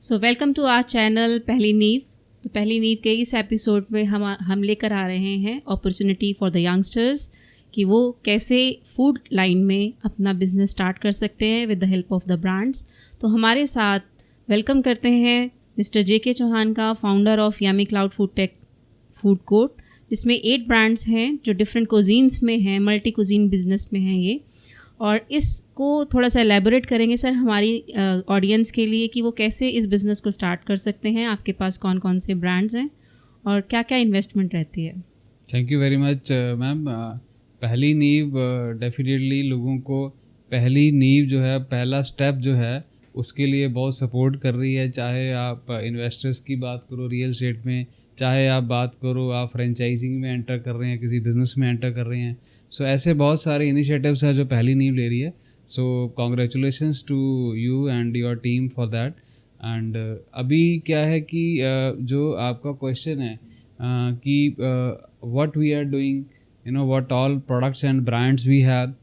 So welcome to our channel Pehli Neev. तो पहली नींव के इस एपिसोड में हम लेकर आ रहे हैं अपॉर्चुनिटी फॉर द यंगस्टर्स कि वो कैसे फूड लाइन में अपना बिजनेस स्टार्ट कर सकते हैं with the help of the brands. तो हमारे साथ वेलकम करते हैं मिस्टर जे.के. चौहान का, founder of Yummy cloud food tech food court, जिसमें 8 ब्रांड्स हैं जो डिफरेंट कुजीन्स में हैं, मल्टी कुजीन बिजनेस में हैं ये। और इसको थोड़ा सा एलैबोरेट करेंगे सर हमारी ऑडियंस के लिए कि वो कैसे इस बिज़नेस को स्टार्ट कर सकते हैं, आपके पास कौन कौन से ब्रांड्स हैं और क्या क्या इन्वेस्टमेंट रहती है। Thank you very much ma'am. पहली नींव डेफिनेटली लोगों को पहली नींव जो है, पहला स्टेप जो है, उसके लिए बहुत सपोर्ट कर रही है। चाहे आप इन्वेस्टर्स की बात करो रियल एस्टेट में, चाहे आप बात करो आप फ्रेंचाइजिंग में एंटर कर रहे हैं, किसी बिज़नेस में एंटर कर रहे हैं। सो ऐसे बहुत सारे इनिशिएटिव्स हैं जो पहली नींव ले रही है। So congratulations to you and your team for that. And अभी क्या है कि जो आपका क्वेश्चन है कि what we are doing, you know, what all products and brands we have.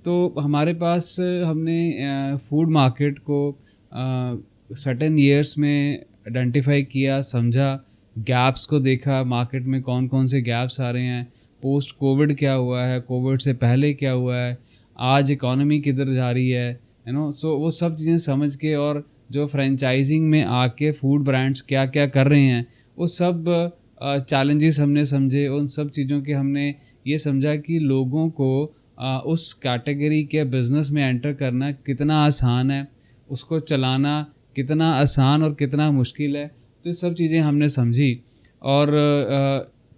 तो हमारे पास हमने फूड मार्केट को सर्टेन ईयर्स में आइडेंटिफाई किया, समझा, गैप्स को देखा, मार्केट में कौन कौन से गैप्स आ रहे हैं, पोस्ट कोविड क्या हुआ है, कोविड से पहले क्या हुआ है, आज इकॉनमी किधर जा रही है, यू नो। सो वो सब चीज़ें समझ के, और जो फ्रेंचाइजिंग में आके फूड ब्रांड्स क्या क्या कर रहे हैं, वो सब चैलेंजेस हमने समझे। उन सब चीज़ों के हमने ये समझा कि लोगों को उस कैटेगरी के बिज़नेस में एंटर करना कितना आसान है, उसको चलाना कितना आसान और कितना मुश्किल है। तो ये सब चीज़ें हमने समझी। और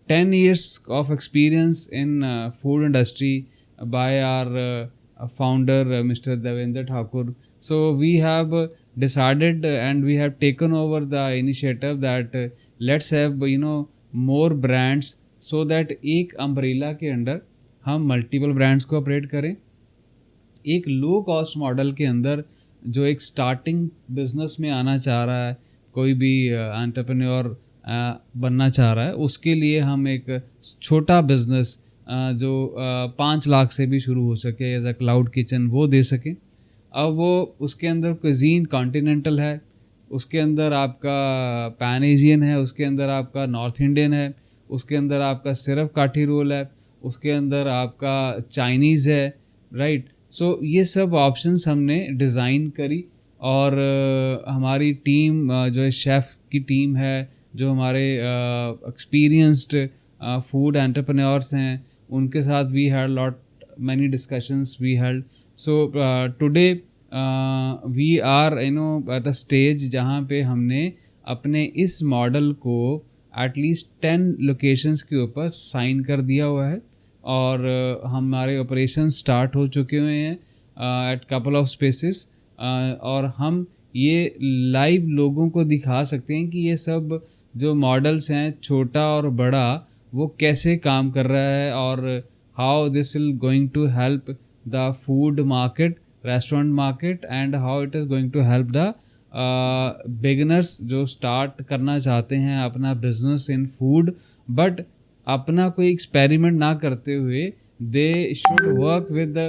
10 years of experience in food industry by our founder mister Devendra Thakur. So we have decided and we have taken over the initiative that let's have, you know, more brands so that एक अम्ब्रेला के under हम multiple brands को operate करें। एक low cost model के अंदर जो एक स्टार्टिंग बिजनेस में आना चाह रहा है, कोई भी एंटरप्रेन्योर बनना चाह रहा है, उसके लिए हम एक छोटा बिजनेस जो 5 लाख से भी शुरू हो सके एज अ क्लाउड किचन, वो दे सकें। अब वो उसके अंदर कुजीन कॉन्टिनेंटल है, उसके अंदर आपका पैन एशियन है, उसके अंदर आपका नॉर्थ इंडियन है, उसके अंदर आपका सिर्फ काठी रोल है, उसके अंदर आपका चाइनीज़ है, राइट। सो ये सब ऑप्शंस हमने डिज़ाइन करी। और हमारी टीम जो है, शेफ़ की टीम है, जो हमारे एक्सपीरियंस्ड फूड एंटरप्रेन्योर्स हैं, उनके साथ we had lot many discussions we held. So today we are, you know, at the stage जहाँ पे हमने अपने इस मॉडल को एटलीस्ट 10 लोकेशंस के ऊपर साइन कर दिया हुआ है। और हमारे ऑपरेशन स्टार्ट हो चुके हुए हैं एट कपल ऑफ स्पेसेस। और हम ये लाइव लोगों को दिखा सकते हैं कि ये सब जो मॉडल्स हैं, छोटा और बड़ा, वो कैसे काम कर रहा है, और how this will going to help the food market, restaurant market, and how it is going to help the beginners जो start करना चाहते हैं अपना business in food, but अपना कोई experiment ना करते हुए they should work with the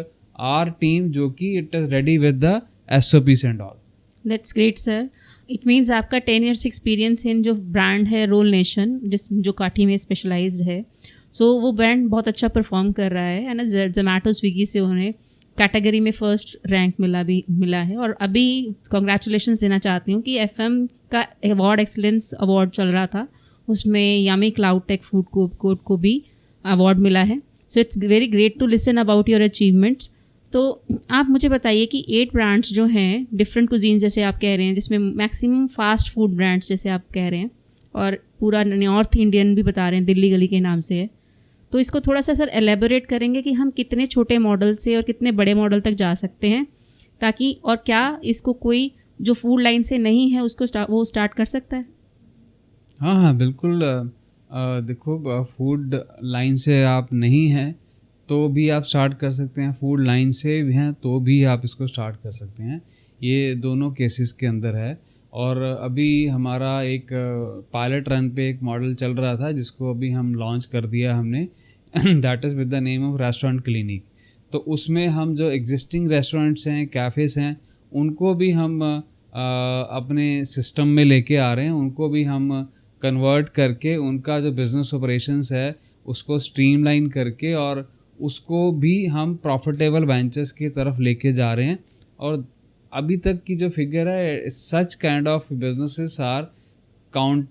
our team जो कि it is ready with the SOPs and all. That's great sir. It means आपका 10 years experience in जो brand है रोल नेशन, जो काठी में स्पेशलाइज्ड है, सो वो ब्रांड बहुत अच्छा परफॉर्म कर रहा है ना। जोमेटो स्विगी से उन्हें कैटेगरी में फर्स्ट रैंक मिला है। और अभी कॉन्ग्रेचुलेशंस देना चाहती हूँ कि FM का अवार्ड, एक्सीलेंस अवार्ड चल रहा था, उसमें yummy cloud tech food court को भी अवार्ड मिला है। So it's very great to listen about your achievements. तो आप मुझे बताइए कि 8 ब्रांड्स जो हैं डिफरेंट कुजीन जैसे आप कह रहे हैं, जिसमें मैक्सिमम फास्ट फूड ब्रांड्स जैसे आप कह रहे हैं, और पूरा नॉर्थ इंडियन भी बता रहे हैं, दिल्ली गली के नाम से है। तो इसको थोड़ा सा सर एलेबोरेट करेंगे कि हम कितने छोटे मॉडल से और कितने बड़े मॉडल तक जा सकते हैं, ताकि, और क्या इसको कोई जो फूड लाइन से नहीं है उसको वो स्टार्ट कर सकता है? हाँ बिल्कुल। देखो, फूड लाइन से आप नहीं हैं तो भी आप स्टार्ट कर सकते हैं, फूड लाइन से भी हैं तो भी आप इसको स्टार्ट कर सकते हैं। ये दोनों केसेस के अंदर है। और अभी हमारा एक पायलट रन पे एक मॉडल चल रहा था जिसको अभी हम लॉन्च कर दिया हमने, that is with the name of restaurant clinic. तो उसमें हम जो एग्जिस्टिंग रेस्टोरेंट्स हैं, कैफ़ेज़ हैं, उनको भी हम अपने सिस्टम में लेके आ रहे हैं, उनको भी हम कन्वर्ट करके उनका जो बिज़नेस ऑपरेशंस है उसको स्ट्रीमलाइन करके और उसको भी हम प्रॉफिटेबल वेंचर्स की तरफ लेके जा रहे हैं। और अभी तक की जो फिगर है, such kind of businesses are count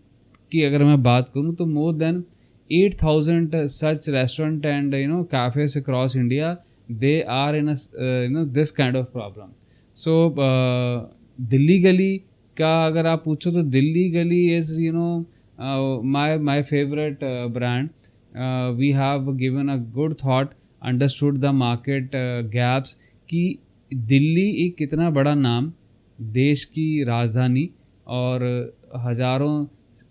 की अगर मैं बात करूं तो more than 8,000 such restaurant and cafes across India, they are in this kind of problem. So Delhi Gali का अगर आप पूछो तो Delhi Gali is my favourite brand. We have given a good thought, understood the market gaps कि दिल्ली एक कितना बड़ा नाम, देश की राजधानी, और हज़ारों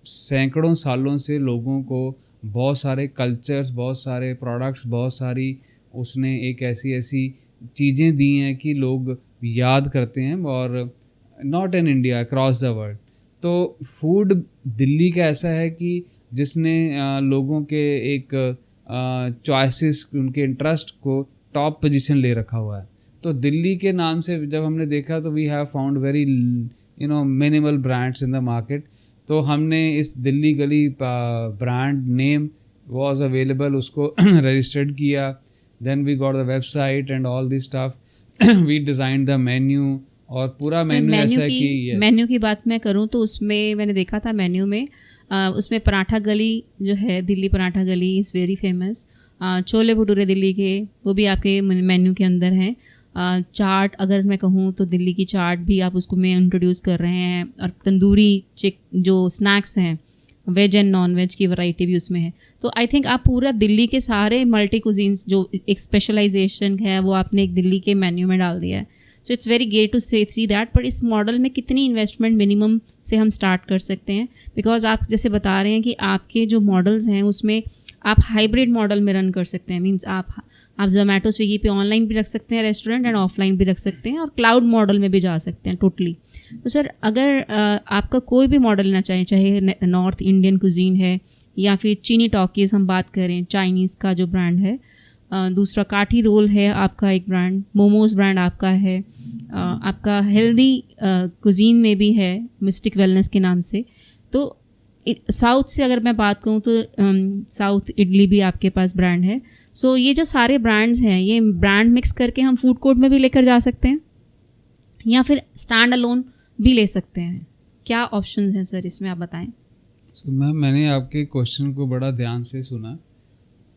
सैकड़ों सालों से लोगों को बहुत सारे कल्चर्स, बहुत सारे प्रोडक्ट्स, बहुत सारी उसने एक ऐसी चीज़ें दी हैं कि लोग याद करते हैं, और not in India, across the world. तो फूड दिल्ली का ऐसा है कि जिसने लोगों के एक चॉइसेस, उनके इंटरेस्ट को टॉप पोजीशन ले रखा हुआ है। तो दिल्ली के नाम से जब हमने देखा तो we have found very minimal brands in the market. तो हमने इस Delhi Gali brand name was available, उसको रजिस्टर्ड किया, then we got the website and all this stuff, we designed the menu, और पूरा मेन्यू ऐसा है कि मेन्यू की बात मैं करूँ तो उसमें मैंने देखा था मेन्यू में उसमें पराठा गली जो है, दिल्ली पराठा गली is very famous. Chole bhature Delhi के वो भी आपके मेन्यू के अंदर हैं। चाट अगर मैं कहूँ तो दिल्ली की चाट भी आप उसको में इंट्रोड्यूस कर रहे हैं, और तंदूरी जो स्नैक्स हैं, वेज एंड नॉन वेज की वैरायटी भी उसमें है। तो आई थिंक आप पूरा दिल्ली के सारे मल्टी कुजीन्स जो एक स्पेशलाइजेशन है वो आपने एक दिल्ली के मेन्यू में डाल दिया है। So it's very great to see that. पर इस मॉडल में कितनी इन्वेस्टमेंट मिनिमम से हम स्टार्ट कर सकते हैं? बिकॉज आप जैसे बता रहे हैं कि आपके जो मॉडल्स हैं उसमें आप हाइब्रिड मॉडल में रन कर सकते हैं। मीन्स आप जोमेटो स्विगी पे ऑनलाइन भी रख सकते हैं रेस्टोरेंट, एंड ऑफलाइन भी रख सकते हैं, और क्लाउड मॉडल में भी जा सकते हैं टोटली। तो सर अगर आपका कोई भी मॉडल लेना चाहे नॉर्थ इंडियन कुजीन है, या फिर चीनी टॉकीज़ हम बात करें, चाइनीज़ का जो ब्रांड है, दूसरा काठी रोल है आपका एक ब्रांड, मोमोज़ ब्रांड आपका है, आपका हेल्दी कुजीन में भी है मिस्टिक वेलनेस के नाम से। तो साउथ से अगर मैं बात करूँ तो साउथ इडली भी आपके पास ब्रांड है। सो ये जो सारे ब्रांड्स हैं, ये ब्रांड मिक्स करके हम फूड कोर्ट में भी लेकर जा सकते हैं, या फिर स्टैंड अलोन भी ले सकते हैं? क्या ऑप्शंस हैं सर इसमें, आप बताएं। मैम, मैंने आपके क्वेश्चन को बड़ा ध्यान से सुना,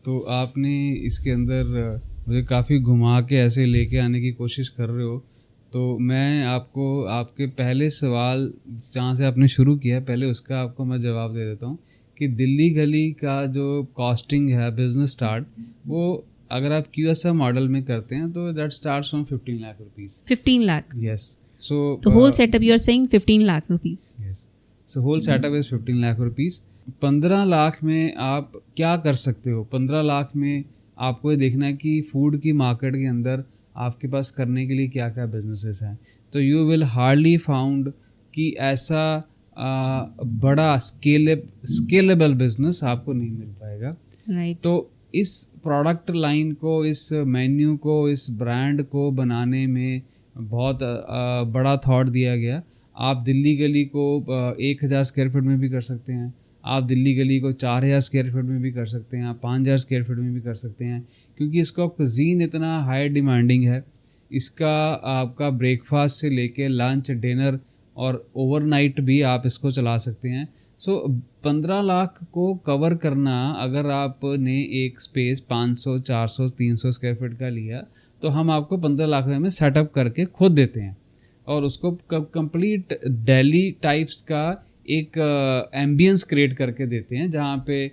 तो आपने इसके अंदर मुझे काफ़ी घुमा के ऐसे लेके आने की कोशिश कर रहे हो। तो मैं आपको आपके पहले सवाल जहाँ से आपने शुरू किया, पहले उसका आपको मैं जवाब दे देता हूँ कि दिल्ली गली का जो कॉस्टिंग है बिजनेस स्टार्ट, वो अगर आप QSR मॉडल में करते हैं तो that starts from 15 lakh rupees. 15 lakh? Yes. So whole setup you are saying 15 lakh rupees? Yes. So whole setup is 15 lakh rupees. 15 lakh में आप क्या कर सकते हो? 15 लाख में आपको ये देखना है कि फूड की मार्केट के अंदर आपके पास करने के लिए क्या क्या बिजनेसेस हैं। तो यू विल हार्डली फाउंड कि ऐसा बड़ा स्केलेबल बिजनेस आपको नहीं मिल पाएगा। राइट। तो इस प्रोडक्ट लाइन को, इस मेन्यू को, इस ब्रांड को बनाने में बहुत बड़ा थॉट दिया गया। आप दिल्ली गली को 1,000 स्क्वायर फीट में भी कर सकते हैं, आप दिल्ली गली को 4,000 स्क्वायर फीट में भी कर सकते हैं, आप 5,000 स्क्वायर फीट में भी कर सकते हैं, क्योंकि इसका कुजीन इतना हाई डिमांडिंग है। इसका आपका ब्रेकफास्ट से लेके लंच, डिनर और ओवरनाइट भी आप इसको चला सकते हैं। सो 15 लाख को कवर करना, अगर आपने एक स्पेस 500, 400, 300 स्क्वायर फीट का लिया तो हम आपको 15 लाख में सेटअप करके खुद देते हैं, और उसको कंप्लीट दिल्ली टाइप्स का एक एम्बियंस क्रिएट करके देते हैं, जहाँ पे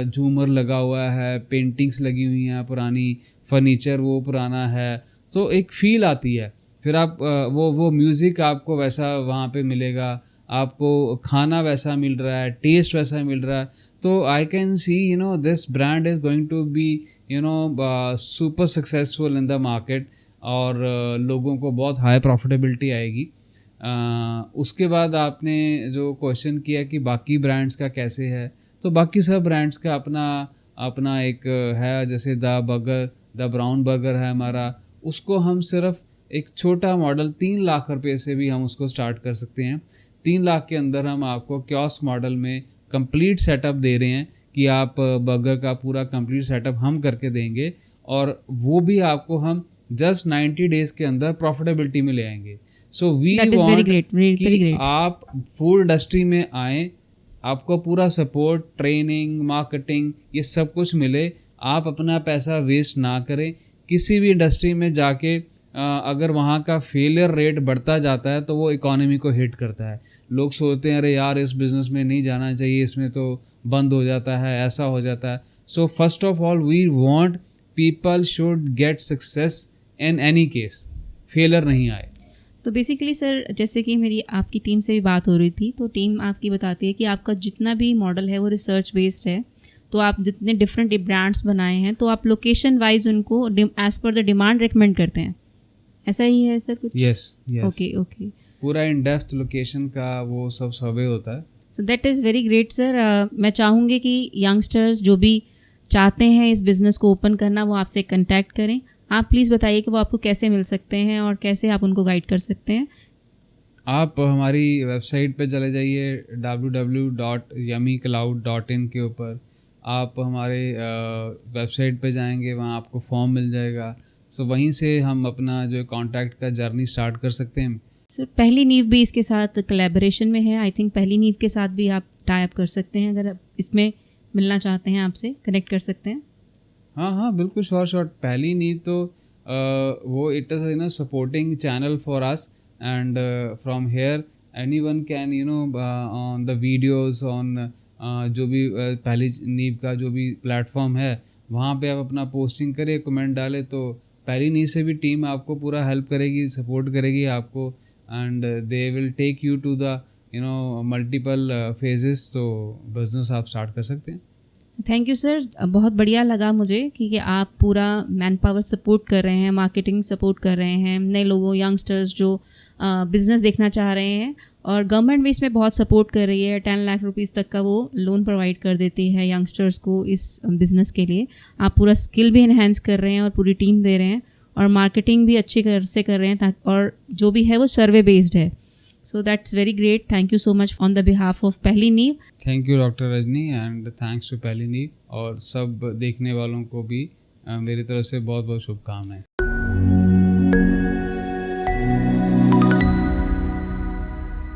झूमर लगा हुआ है, पेंटिंग्स लगी हुई हैं पुरानी, फर्नीचर वो पुराना है, तो एक फील आती है। फिर आप वो म्यूज़िक आपको वैसा वहाँ पे मिलेगा, आपको खाना वैसा मिल रहा है, टेस्ट वैसा मिल रहा है। तो I can see this brand is going to be super successful in the market, और लोगों को बहुत हाई प्रॉफिटेबिलिटी आएगी। उसके बाद आपने जो क्वेश्चन किया कि बाकी ब्रांड्स का कैसे है, तो बाकी सब ब्रांड्स का अपना एक है। जैसे द ब्राउन बर्गर है हमारा, उसको हम सिर्फ एक छोटा मॉडल 3 लाख रुपए से भी हम उसको स्टार्ट कर सकते हैं। 3 लाख के अंदर हम आपको कियोस्क मॉडल में कंप्लीट सेटअप दे रहे हैं कि आप बर्गर का पूरा कंप्लीट सेटअप हम करके देंगे, और वो भी आपको हम जस्ट 90 डेज के अंदर प्रॉफिटेबिलिटी में ले आएंगे। सो वी वांट कि आप फूड इंडस्ट्री में आएँ, आपको पूरा सपोर्ट, ट्रेनिंग, मार्केटिंग, ये सब कुछ मिले। आप अपना पैसा वेस्ट ना करें। किसी भी इंडस्ट्री में जाके अगर वहाँ का फेलियर रेट बढ़ता जाता है तो वो इकोनॉमी को हिट करता है। लोग सोचते हैं अरे यार इस बिज़नेस में नहीं जाना चाहिए, इसमें तो बंद हो जाता है, ऐसा हो जाता है। So first of all we want people should get success in any case, failure नहीं आए। तो बेसिकली सर, जैसे कि मेरी आपकी टीम से भी बात हो रही थी, तो टीम आपकी बताती है कि आपका जितना भी मॉडल है वो रिसर्च बेस्ड है। तो आप जितने डिफरेंट ब्रांड्स बनाए हैं तो आप लोकेशन वाइज उनको as per the demand recommend करते हैं, ऐसा ही है सर कुछ? Yes, okay. पूरा इन डेप्थ लोकेशन का वो सब सर्वे होता है। So that is very great sir. मैं चाहूँगी कि यंगस्टर्स जो भी चाहते हैं इस बिज़नेस को ओपन करना वो आपसे कनेक्ट करें। आप प्लीज़ बताइए कि वो आपको कैसे मिल सकते हैं और कैसे आप उनको गाइड कर सकते हैं। आप हमारी वेबसाइट पे चले जाइए www.yummycloud.in के ऊपर। आप हमारे वेबसाइट पे जाएंगे, वहाँ आपको फॉर्म मिल जाएगा। सो वहीं से हम अपना जो कॉन्टैक्ट का जर्नी स्टार्ट कर सकते हैं। सर पहली नींव भी इसके साथ कोलैबोरेशन में है। आई थिंक पहली नींव के साथ भी आप टाई अप कर सकते हैं, अगर आप इसमें मिलना चाहते हैं आपसे कनेक्ट कर सकते हैं। हाँ बिल्कुल, शॉर्ट पहली नींव तो वो it is supporting channel for us, and from here anyone can on the videos on जो भी पहली नींव का जो भी प्लेटफॉर्म है वहाँ पे आप अपना पोस्टिंग करें, कमेंट डालें, तो पहली नींव से भी टीम आपको पूरा हेल्प करेगी, सपोर्ट करेगी आपको, and they will take you to the multiple phases. तो बिजनेस आप स्टार्ट कर सकते हैं। थैंक यू सर, बहुत बढ़िया लगा मुझे कि आप पूरा मैन पावर सपोर्ट कर रहे हैं, मार्केटिंग सपोर्ट कर रहे हैं, नए लोगों, यंगस्टर्स जो बिज़नेस देखना चाह रहे हैं, और गवर्नमेंट भी इसमें बहुत सपोर्ट कर रही है। 10 लाख रुपीज़ तक का वो लोन प्रोवाइड कर देती है यंगस्टर्स को इस बिज़नेस के लिए। आप पूरा स्किल भी इन्हेंस कर रहे हैं और पूरी टीम दे रहे हैं, और मार्केटिंग भी अच्छी से कर रहे हैं, और जो भी है वो सर्वे बेस्ड है। So that's very great. Thank you so much on the behalf of Pehli Neev. Thank you doctor Rajni, and thanks to Pehli Neev, और सब देखने वालों को भी मेरी तरफ से बहुत बहुत शुभकामनाएं।